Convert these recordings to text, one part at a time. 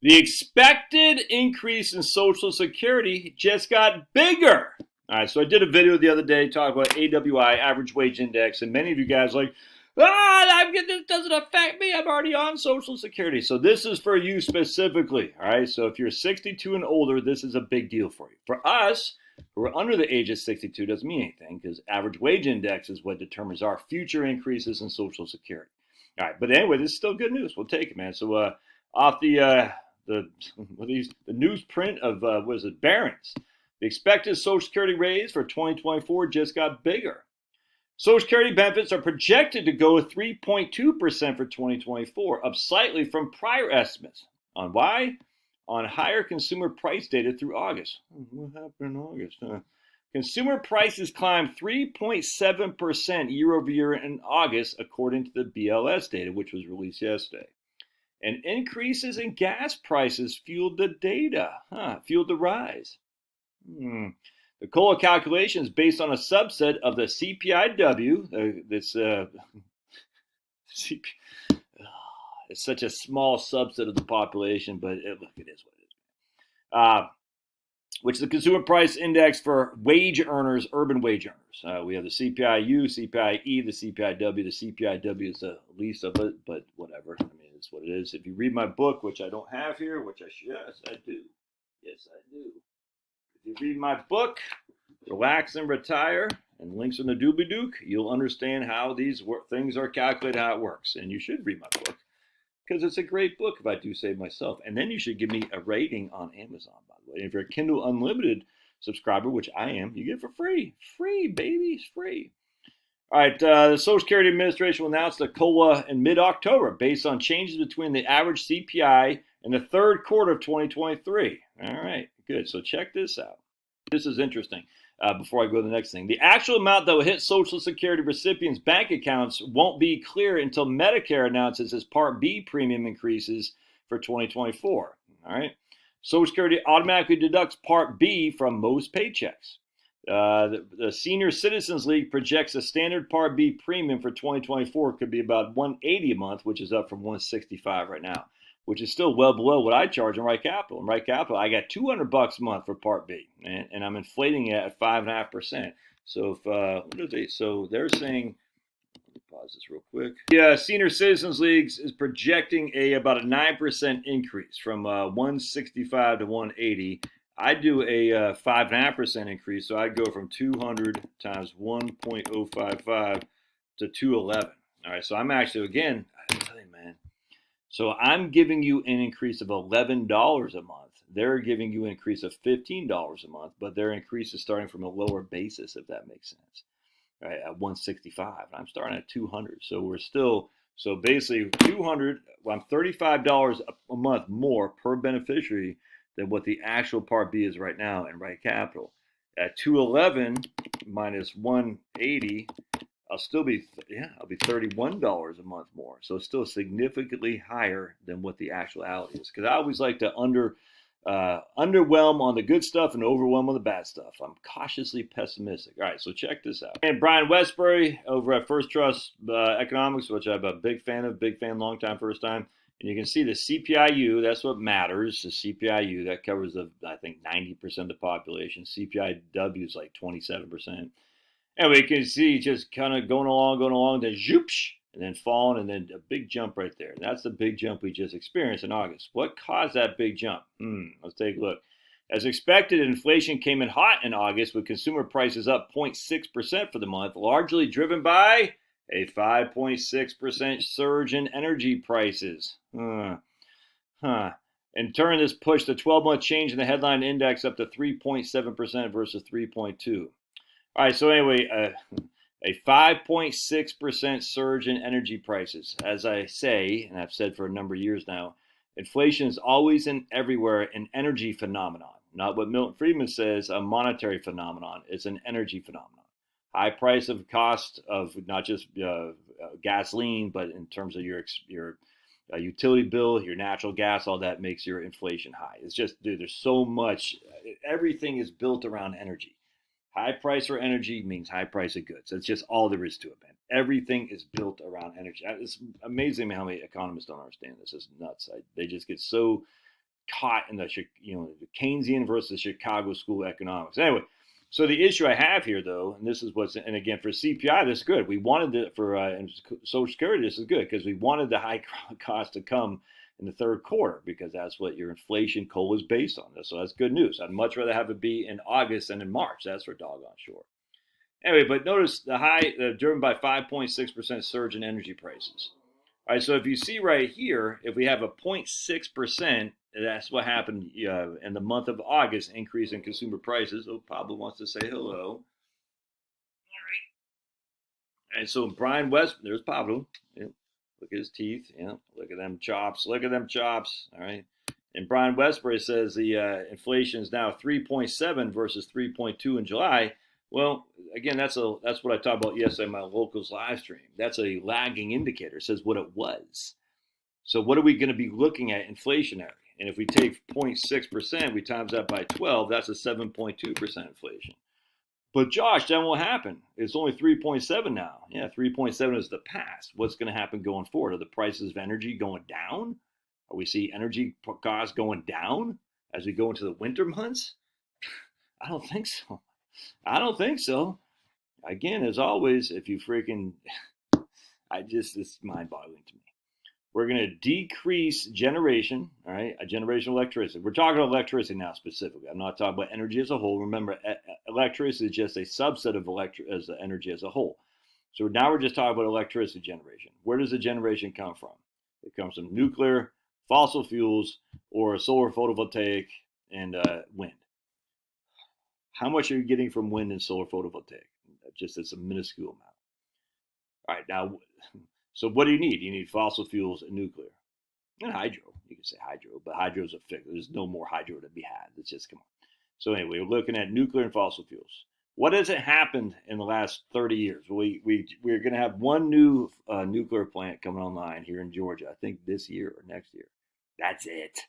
The expected increase in Social Security just got bigger. All right, so I did a video the other day talking about AWI, Average Wage Index, and many of you guys are like, this doesn't affect me. I'm already on Social Security. So this is for you specifically. All right, so if you're 62 and older, this is a big deal for you. For us, who are under the age of 62, doesn't mean anything because Average Wage Index is what determines our future increases in Social Security. All right, but anyway, this is still good news. We'll take it, man. So off the newsprint of was it Barron's. The expected Social Security raise for 2024 just got bigger. Social Security benefits are projected to go 3.2% for 2024, up slightly from prior estimates. On why? On higher consumer price data through August. What happened in August? Consumer prices climbed 3.7% year over year in August, according to the BLS data, which was released yesterday. And increases in gas prices fueled the fueled the rise. The COLA calculation is based on a subset of the CPIW. It's such a small subset of the population, but look, it is what it is. Which is the consumer price index for wage earners, urban wage earners. We have the CPIU, CPIE, the CPIW. The CPIW is the least of it, but whatever. I mean, it's what it is. If you read my book, which I don't have here, which I should, yes, I do. Yes, I do. If you read my book, Relax and Retire, and links in the doobly-dook, you'll understand how these things are calculated, how it works. And you should read my book because it's a great book, if I do say myself. And then you should give me a rating on Amazon, by the way. And if you're a Kindle Unlimited subscriber, which I am, you get it for free. Free, baby, it's free. All right, the Social Security Administration will announce the COLA in mid-October based on changes between the average CPI and the third quarter of 2023. All right, good. So check this out. This is interesting. Before I go to the next thing, the actual amount that will hit Social Security recipients' bank accounts won't be clear until Medicare announces its Part B premium increases for 2024. All right, Social Security automatically deducts Part B from most paychecks. The Senior Citizens League projects a standard Part B premium for 2024 could be about $180 a month, which is up from $165 right now, which is still well below what I charge in Right Capital. In Right Capital, I got $200 a month for Part B, and I'm inflating it at 5.5%. So So they're saying. Let me pause this real quick. The Senior Citizens League is projecting about a 9% increase from 165 to 180. I do a 5.5% increase, so I'd go from 200 times 1.055 to 211. All right, so I'm actually, again, I tell you, man. So I'm giving you an increase of $11 a month. They're giving you an increase of $15 a month, but their increase is starting from a lower basis, if that makes sense. Right, at 165, and I'm starting at 200. So we're still, so basically 200, well, I'm $35 a month more per beneficiary than what the actual Part B is right now in Right Capital. At 211 minus 180, I'll be $31 a month more. So it's still significantly higher than what the actuality is. Because I always like to underwhelm on the good stuff and overwhelm on the bad stuff. I'm cautiously pessimistic. All right, so check this out. And Brian Westbury over at First Trust Economics, which I'm a big fan, long time, first time. And you can see the CPIU, that's what matters. The CPIU, that covers, I think, 90% of the population. CPIW is like 27%. And we can see just kind of going along, then zoopsh, and then falling, and then a big jump right there. And that's the big jump we just experienced in August. What caused that big jump? Let's take a look. As expected, inflation came in hot in August with consumer prices up 0.6% for the month, largely driven by a 5.6% surge in energy prices. In turn, this pushed the 12-month change in the headline index up to 3.7% versus 3.2%. All right, so anyway, a 5.6% surge in energy prices. As I say, and I've said for a number of years now, inflation is always and everywhere an energy phenomenon. Not what Milton Friedman says, a monetary phenomenon. It's an energy phenomenon. High price of cost of not just gasoline, but in terms of your utility bill, your natural gas, all that makes your inflation high. It's just, dude, there's so much. Everything is built around energy. High price for energy means high price of goods. That's just all there is to it, man. Everything is built around energy. It's amazing how many economists don't understand this. It's nuts. They just get so caught in the Keynesian versus Chicago School of Economics. Anyway, so the issue I have here, though, and this is and again, for CPI, this is good. We wanted it for Social Security, this is good because we wanted the high cost to come in the third quarter because that's what your inflation COLA is based on. So that's good news. I'd much rather have it be in August than in March. That's for doggone sure. Anyway, but notice the high driven by 5.6% surge in energy prices. All right, so if you see right here, if we have a 0.6%, that's what happened in the month of August, increase in consumer prices. Oh, Pablo wants to say hello. All right. And so Brian West, there's Pablo. Yeah, look at his teeth. Yeah, look at them chops. Look at them chops. All right. And Brian Westbury says the inflation is now 3.7 versus 3.2 in July. Well, again, that's what I talked about yesterday in my locals live stream. That's a lagging indicator. It says what it was. So what are we going to be looking at inflationary? And if we take 0.6%, we times that by 12, that's a 7.2% inflation. But Josh, that won't happen. It's only 3.7 now. Yeah, 3.7 is the past. What's going to happen going forward? Are the prices of energy going down? Are we see energy costs going down as we go into the winter months? I don't think so. I don't think so. Again, as always, if you freaking, it's mind-boggling to me. We're going to decrease generation, all right, a generation of electricity. We're talking about electricity now specifically. I'm not talking about energy as a whole. Remember, electricity is just a subset of energy as a whole. So now we're just talking about electricity generation. Where does the generation come from? It comes from nuclear, fossil fuels, or solar photovoltaic and wind. How much are you getting from wind and solar photovoltaic? Just it's a minuscule amount. All right, now, so what do you need? You need fossil fuels and nuclear. And hydro. You can say hydro, but hydro is a figure. There's no more hydro to be had. It's just, come on. So anyway, we're looking at nuclear and fossil fuels. What has happened in the last 30 years? We're going to have one new nuclear plant coming online here in Georgia, I think this year or next year. That's it.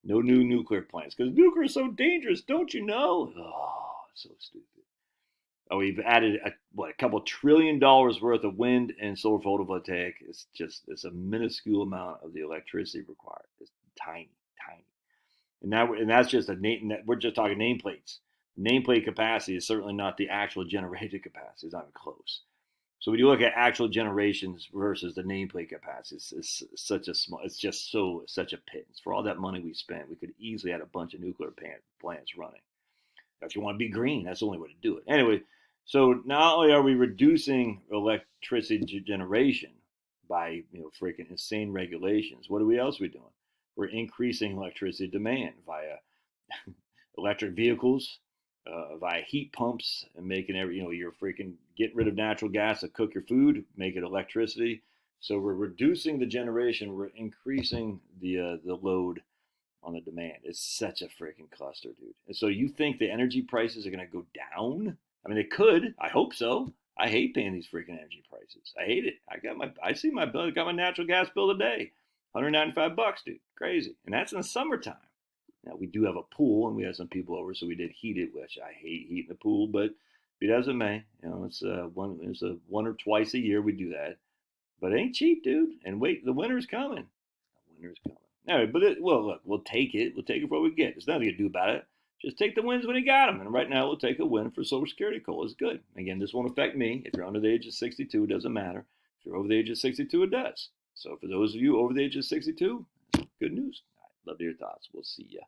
No new nuclear plants because nuclear is so dangerous, don't you know? Oh, so stupid. Oh, we've added a couple $1 trillion worth of wind and solar photovoltaic. It's a minuscule amount of the electricity required. It's tiny. And that's just we're just talking nameplates. Nameplate capacity is certainly not the actual generated capacity. It's not even close. So when you look at actual generations versus the nameplate capacity, it's such a pittance. For all that money we spent, we could easily have a bunch of nuclear plants running. If you want to be green, that's the only way to do it. Anyway, so not only are we reducing electricity generation by freaking insane regulations, what else are we doing? We're increasing electricity demand via electric vehicles, via heat pumps, and making you're freaking getting rid of natural gas to cook your food, make it electricity. So we're reducing the generation, we're increasing the load on the demand. It's such a freaking cluster, dude. And so you think the energy prices are going to go down? I mean, they could. I hope so. I hate paying these freaking energy prices. I hate it. I see my bill. I got my natural gas bill today, $195, dude. Crazy. And that's in the summertime. Now we do have a pool, and we had some people over, so we did heat it, which I hate heating the pool, but be that as it may, it's one or twice a year we do that. But it ain't cheap, dude. And wait, the winter's coming. The winter's coming. All right, but look, we'll take it. We'll take it for what we get. There's nothing to do about it. Just take the wins when you got them. And right now, we'll take a win for Social Security COLA. It's good. Again, this won't affect me. If you're under the age of 62, it doesn't matter. If you're over the age of 62, it does. So for those of you over the age of 62, good news. All right, love to hear your thoughts. We'll see ya.